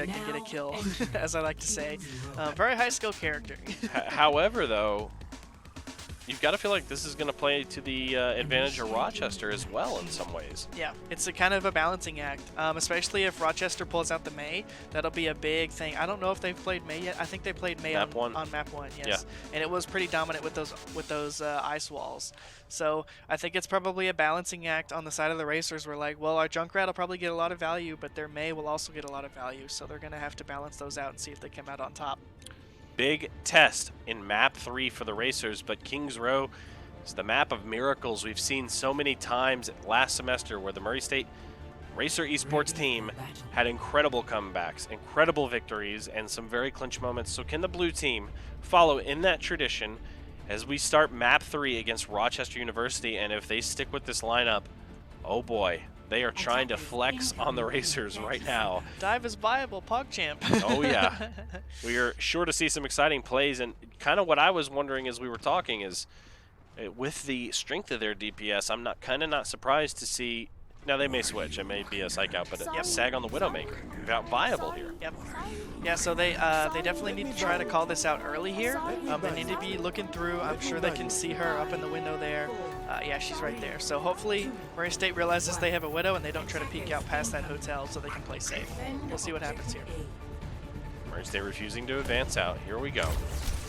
and get a kill, as I like to say. Very high skill character. However, though, you've got to feel like this is going to play to the advantage of Rochester as well in some ways. Yeah, it's a kind of a balancing act, especially if Rochester pulls out the Mei. That'll be a big thing. I don't know if they've played Mei yet. I think they played Mei on map 1, yes. Yeah. And it was pretty dominant with those ice walls. So I think it's probably a balancing act on the side of the racers. We're like, well, our Junkrat will probably get a lot of value, but their Mei will also get a lot of value. So they're going to have to balance those out and see if they come out on top. Big test in map 3 for the racers, but Kings Row is the map of miracles we've seen so many times last semester, where the Murray State Racer Esports team had incredible comebacks, incredible victories, and some very clinch moments. So can the blue team follow in that tradition as we start map 3 against Rochester University? And if they stick with this lineup, oh boy, they are trying to flex on the racers right now. Dive is viable, PogChamp. Oh yeah. We are sure to see some exciting plays, and kind of what I was wondering as we were talking is, with the strength of their DPS, I'm not surprised to see. Now they may switch, it may be a psych out, but Sag on the Widowmaker, about viable here. Yep. Yeah, so they definitely need to try to call this out early here. They need to be looking through. I'm sure they can see her up in the window there. Yeah, she's right there. So hopefully Murray State realizes they have a Widow and they don't try to peek out past that hotel so they can play safe. We'll see what happens here. Murray State refusing to advance out. Here we go.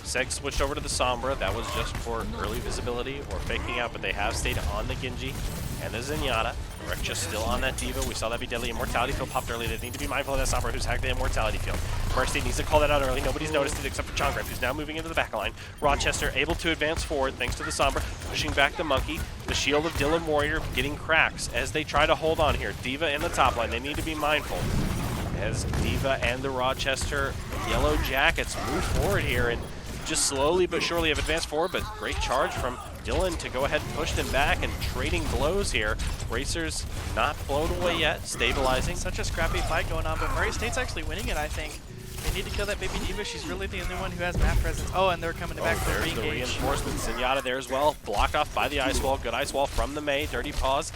Seg switched over to the Sombra. That was just for early visibility or faking out, but they have stayed on the Genji and the Zenyatta. Reccia still on that Diva. We saw that be deadly. Immortality Field popped early. They need to be mindful of that Sombra who's hacked the Immortality Field. Murray State needs to call that out early. Nobody's noticed it except for Chongrev, who's now moving into the back line. Rochester able to advance forward thanks to the Sombra, pushing back the Monkey. The shield of Dylan Warrior getting cracks as they try to hold on here. Diva in the top line. They need to be mindful as Diva and the Rochester Yellow Jackets move forward here and just slowly but surely have advanced forward, but great charge from Dylan to go ahead and push them back and trading blows here. Racers not blown away yet, stabilizing. Such a scrappy fight going on, but Murray State's actually winning it, I think. They need to kill that baby Diva. She's really the only one who has map presence. Oh, and they're coming back for there's the reinforcements. Zenyatta there as well, blocked off by the ice wall. Good ice wall from the Mei. Dirty Paws.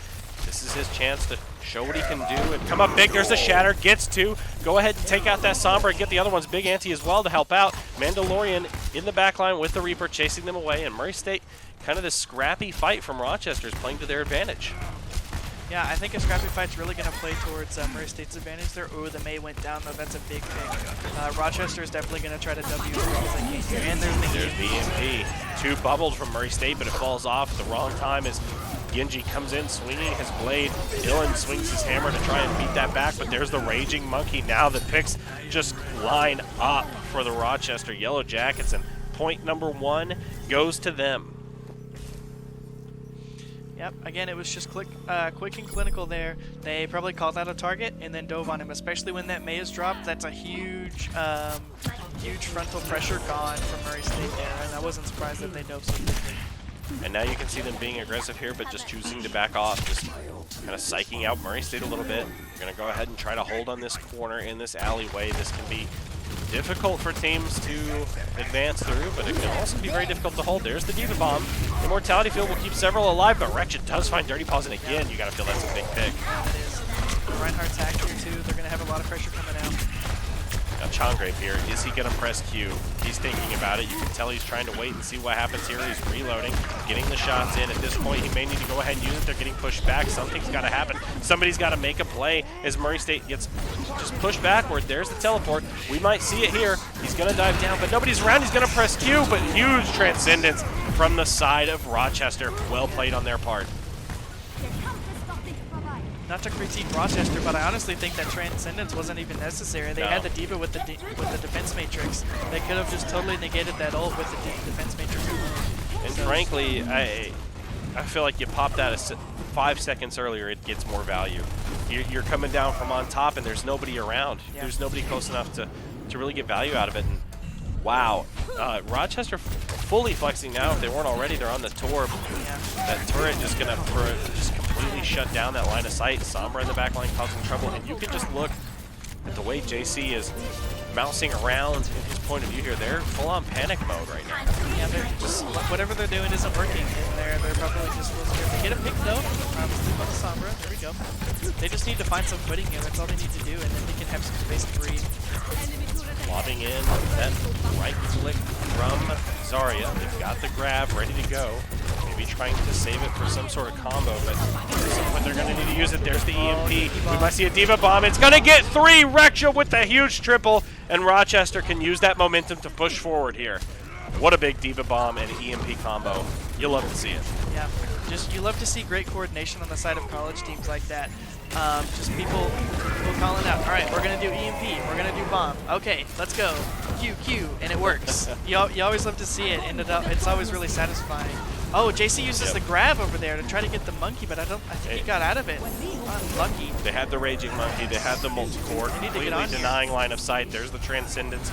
This is his chance to show what he can do and come up big. There's the Shatter, gets two. Go ahead and take out that Sombra and get the other one's big ante as well to help out. Mandalorian in the backline with the Reaper chasing them away, and Murray State, kind of this scrappy fight from Rochester is playing to their advantage. Yeah, I think a scrappy fight's really going to play towards Murray State's advantage there. Ooh, the Mei went down, though. That's a big pick. Rochester is definitely going to try to W as long as they can here. And there's the EMP. Two bubbled from Murray State, but it falls off at the wrong time as Genji comes in swinging his blade. Dylan swings his hammer to try and beat that back, but there's the Raging Monkey now. The picks just line up for the Rochester Yellow Jackets, and point number 1 goes to them. Yep, again, it was just quick and clinical there. They probably called out a target and then dove on him, especially when that Mei is dropped. That's a huge frontal pressure gone from Murray State there, and I wasn't surprised that they dove so quickly. And now you can see them being aggressive here, but just choosing to back off, just kind of psyching out Murray State a little bit. They're going to go ahead and try to hold on this corner in this alleyway. This can be difficult for teams to advance through, but it can also be very difficult to hold. There's the Diva Bomb. Immortality Field will keep several alive, but Reccia does find Dirty Paws, and again, you got to feel that's a big pick. Yeah, it is. Reinhardt's hacked here too. They're going to have a lot of pressure coming out. Now Chongrave here, is he going to press Q? He's thinking about it. You can tell he's trying to wait and see what happens here. He's reloading, getting the shots in. At this point, he may need to go ahead and use it. They're getting pushed back. Something's got to happen. Somebody's got to make a play as Murray State gets just pushed backward. There's the teleport. We might see it here. He's going to dive down, but nobody's around. He's going to press Q, but huge transcendence from the side of Rochester. Well played on their part. Not to critique Rochester, but I honestly think that transcendence wasn't even necessary. They had the Diva with the defense matrix. They could have just totally negated that ult with the defense matrix. And frankly, I feel like you pop that 5 seconds earlier, it gets more value. You're coming down from on top, and there's nobody around. Yeah. There's nobody close enough to really get value out of it. And wow, Rochester fully flexing now. If they weren't already, they're on the Torb. Yeah. That turret just gonna just completely shut down that line of sight. Sombra in the back line causing trouble, and you can just look at the way JC is bouncing around in his point of view here. They're full-on panic mode right now. Yeah, they're just, whatever they're doing isn't working, and they're probably just they get a pick though. Sleep on the Sombra. There we go. They just need to find some footing here. That's all they need to do, and then they can have some space to breathe. lobbing in that right click from Zarya. They've got the grab ready to go. Maybe trying to save it for some sort of combo, but at some point they're going to need to use it. There's the EMP. We might see a Diva Bomb. It's going to get 3. Rexha with the huge triple, and Rochester can use that momentum to push forward here. What a big Diva Bomb and EMP combo. You'll love to see it. Yeah, just you love to see great coordination on the side of college teams like that. Just people calling out, all right, we're going to do EMP, we're going to do bomb. Okay, let's go. Q, and it works. you always love to see it, and it's always really satisfying. Oh, JC uses the grab over there to try to get the monkey, but I think he got out of it. Unlucky. They had the Raging Monkey, they had the multi-core, completely denying line of sight. There's the Transcendence.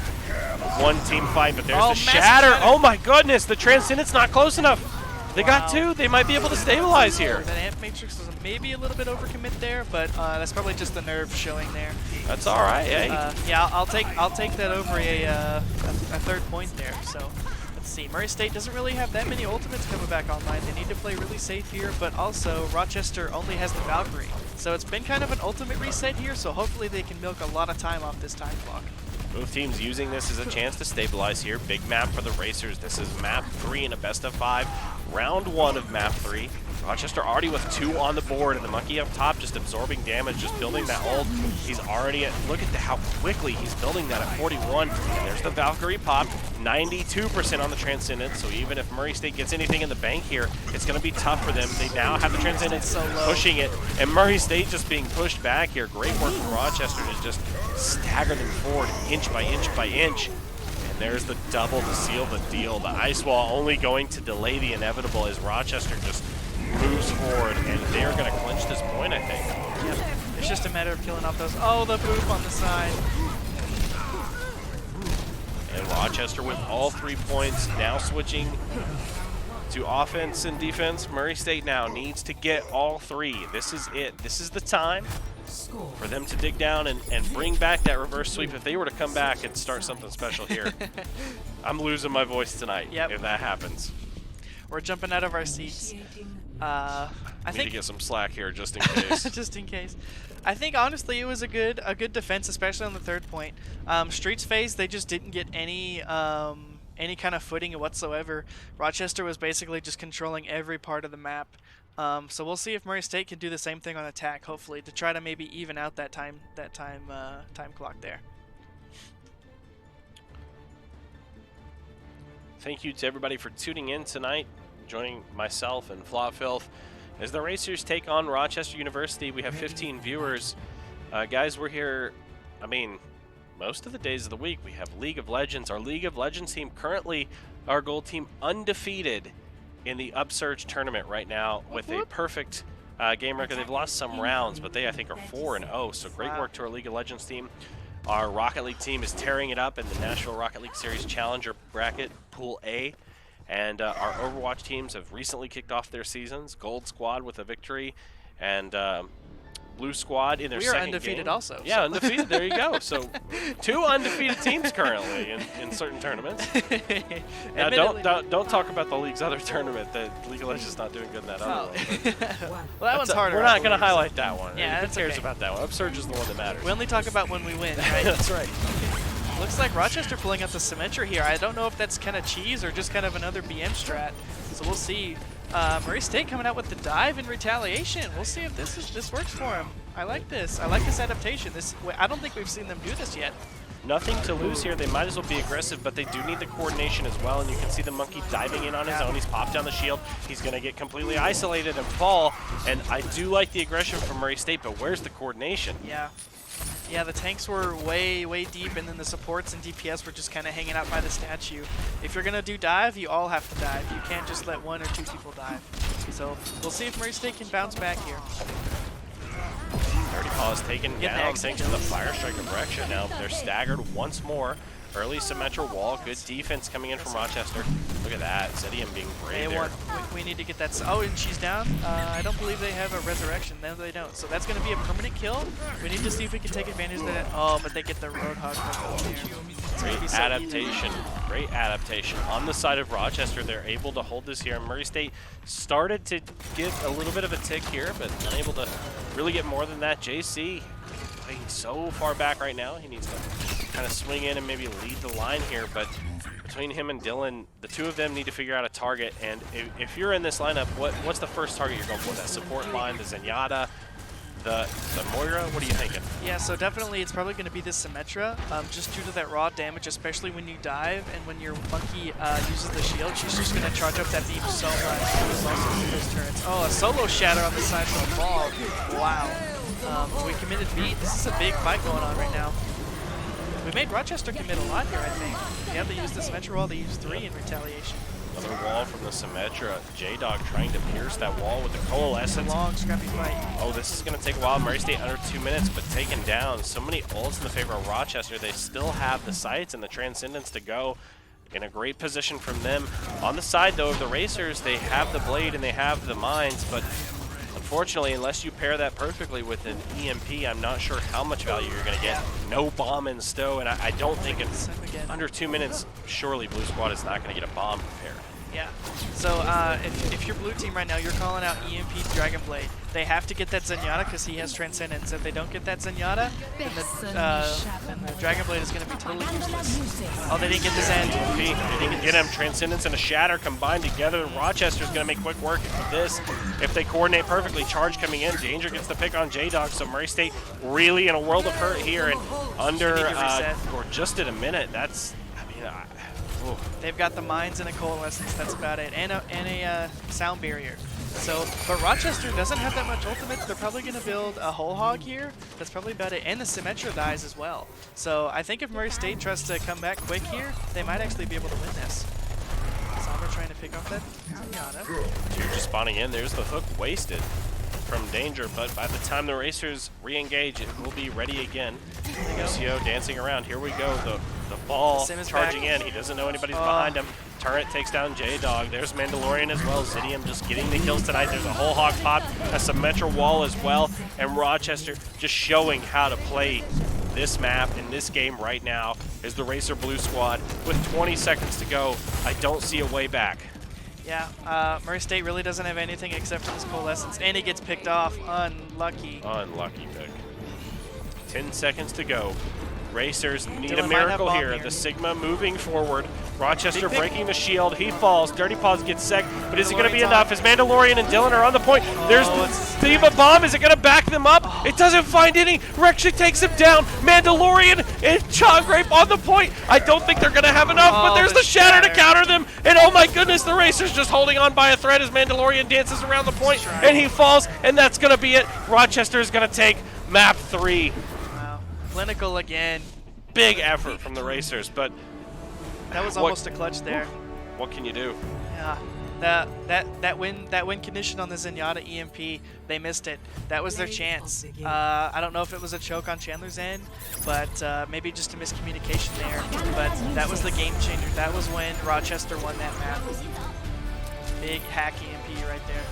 One team fight, but there's the Shatter. Oh my goodness, the Transcendence not close enough. They got 2. They might be able to stabilize here. The Amp Matrix was maybe a little bit overcommit there, but that's probably just the nerve showing there. That's all right. Hey. Yeah, I'll take that over a 3rd point there. So let's see. Murray State doesn't really have that many ultimates coming back online. They need to play really safe here, but also Rochester only has the Valkyrie, so it's been kind of an ultimate reset here. So hopefully they can milk a lot of time off this time clock. Both teams using this as a chance to stabilize here. Big map for the Racers. This is map 3 in a best of 5. Round 1 of map 3. Rochester already with 2 on the board, and the monkey up top just absorbing damage, just building that ult. He's already at, look at how quickly he's building that at 41. And there's the Valkyrie pop, 92% on the Transcendence. So even if Murray State gets anything in the bank here, it's going to be tough for them. They now have the Transcendence pushing it, and Murray State just being pushed back here. Great work from Rochester to just stagger them forward inch by inch by inch. And there's the double to seal the deal. The ice wall only going to delay the inevitable as Rochester just moves forward, and they're going to clinch this point, I think. Yep. It's just a matter of killing off those. Oh, the boop on the side. And Rochester with all 3 points, now switching to offense and defense. Murray State now needs to get all 3. This is it. This is the time for them to dig down and bring back that reverse sweep. If they were to come back and start something special here, I'm losing my voice tonight if that happens. We're jumping out of our seats. I need to get some slack here just in case. Just in case. I think honestly it was a good defense, especially on the 3rd point. Streets phase, they just didn't get any kind of footing whatsoever. Rochester was basically just controlling every part of the map. So we'll see if Murray State can do the same thing on attack, hopefully, to try to maybe even out that time clock there. Thank you to everybody for tuning in tonight, joining myself and FlavFilth as the Racers take on Rochester University. We have 15 viewers. Guys, we're here, I mean, most of the days of the week. We have League of Legends. Our League of Legends team, currently our gold team, undefeated in the Upsurge tournament right now with a perfect game record. They've lost some rounds, but they, I think, are 4-0. So great work to our League of Legends team. Our Rocket League team is tearing it up in the National Rocket League Series Challenger bracket, Pool A. And our Overwatch teams have recently kicked off their seasons. Gold Squad with a victory, and Blue Squad in their second game. We are undefeated also. Yeah, so. Undefeated. There you go. So 2 undefeated teams currently in certain tournaments. Now, don't talk about the league's other tournament. The League of Legends not doing good in that other one. Well, that one's harder. We're not going to highlight that one. Yeah, who cares about that one? Upsurge is the one that matters. We only talk about when we win, right? That's right. Looks like Rochester pulling out the Symmetra here. I don't know if that's kind of cheese or just kind of another BM strat. So we'll see. Murray State coming out with the dive in retaliation. We'll see if this works for him. I like this. I like this adaptation. I don't think we've seen them do this yet. Nothing to lose here. They might as well be aggressive, but they do need the coordination as well. And you can see the monkey diving in on his own. He's popped down the shield. He's going to get completely isolated and fall. And I do like the aggression from Murray State, but where's the coordination? Yeah. Yeah, the tanks were way, way deep, and then the supports and DPS were just kind of hanging out by the statue. If you're going to do dive, you all have to dive. You can't just let 1 or 2 people dive. So we'll see if Murray State can bounce back here. Dirty Paw is taken down thanks to the Fire Strike of Rexha. Now they're staggered once more. Early Symmetra wall. Good defense coming in from Rochester. Look at that. Zedium being brave there. We need to get that. Oh, and she's down. I don't believe they have a resurrection. No, they don't. So that's going to be a permanent kill. We need to see if we can take advantage of that. Oh, but they get the Roadhog. Great adaptation. Great adaptation. On the side of Rochester, they're able to hold this here. And Murray State started to get a little bit of a tick here, but unable to really get more than that. JC playing so far back right now. He needs to kind of swing in and maybe lead the line here, but between him and Dylan, the two of them need to figure out a target. And if you're in this lineup, what's the first target you're going for? That support line, the Zenyatta, the Moira? What are you thinking? Yeah, so definitely it's probably going to be the Symmetra, just due to that raw damage, especially when you dive and when your monkey uses the shield. She's just going to charge up that beam so much. There's also those turrets. Oh, a solo shatter on the side from the ball. Wow. We committed beat. This is a big fight going on right now. We made Rochester commit a lot here, I think. Yeah, they used the Symmetra wall, they used 3 in retaliation. Another wall from the Symmetra. J-Dog trying to pierce that wall with the Coalescence. Long, scrappy fight. Oh, this is going to take a while. Murray State under 2 minutes, but taken down. So many ults in the favor of Rochester. They still have the sights and the Transcendence to go. In a great position from them. On the side, though, of the Racers, they have the Blade and they have the Mines, but unfortunately, unless you pair that perfectly with an EMP, I'm not sure how much value you're going to get. No bomb in Stowe, and I don't think it's under 2 minutes. Surely Blue Squad is not going to get a bomb prepared. Yeah. So if you're blue team right now, you're calling out EMP Dragon Blade. They have to get that Zenyatta because he has Transcendence. If they don't get that Zenyatta, then the Dragon Blade is going to be totally useless. Oh, they didn't get the Zen. They didn't get him. Transcendence and a Shatter combined together. Rochester's going to make quick work of this. If they coordinate perfectly, charge coming in. Danger gets the pick on J-Dog, so Murray State really in a world of hurt here. And under, or just at a minute, that's, they've got the Mines and a Coalescence, that's about it, and a Sound Barrier. So, but Rochester doesn't have that much ultimates. They're probably going to build a Whole Hog here. That's probably about it, and the Symmetra dies as well. So I think if Murray State tries to come back quick here, they might actually be able to win this. Sombra trying to pick up that Zenyatta. Dude just spawning in. There's the hook wasted from Danger, but by the time the Racers re-engage, it will be ready again. Lucio dancing around. Here we go. The ball charging in. He doesn't know anybody's behind him. Turret takes down J-Dog. There's Mandalorian as well. Zidium just getting the kills tonight. There's a Whole Hog pop, a Symmetra wall as well, and Rochester just showing how to play this map in this game right now is the Racer Blue Squad. With 20 seconds to go, I don't see a way back. Yeah, Murray State really doesn't have anything except for this Coalescence, and he gets picked off. Unlucky. Unlucky pick. 10 seconds to go. Racers need a miracle here. The Sigma moving forward. Rochester breaking the shield. He falls. Dirty Paws gets sec, but is it going to be enough? As Mandalorian and Dylan are on the point. There's the Diva Bomb. Is it going to back them up? It doesn't find any. Rexha takes him down. Mandalorian and Chongrape on the point. I don't think they're going to have enough, but there's the Shatter to counter them. And oh my goodness, the Racers just holding on by a thread as Mandalorian dances around the point, and he falls, and that's going to be it. Rochester is going to take map 3. Clinical again. Big effort from the Racers, but that was almost a clutch there. What can you do? Yeah, that win condition on the Zenyatta EMP, they missed it. That was their chance. I don't know if it was a choke on Chandler's end, but maybe just a miscommunication there. But that was the game changer. That was when Rochester won that map. Big hack EMP right there.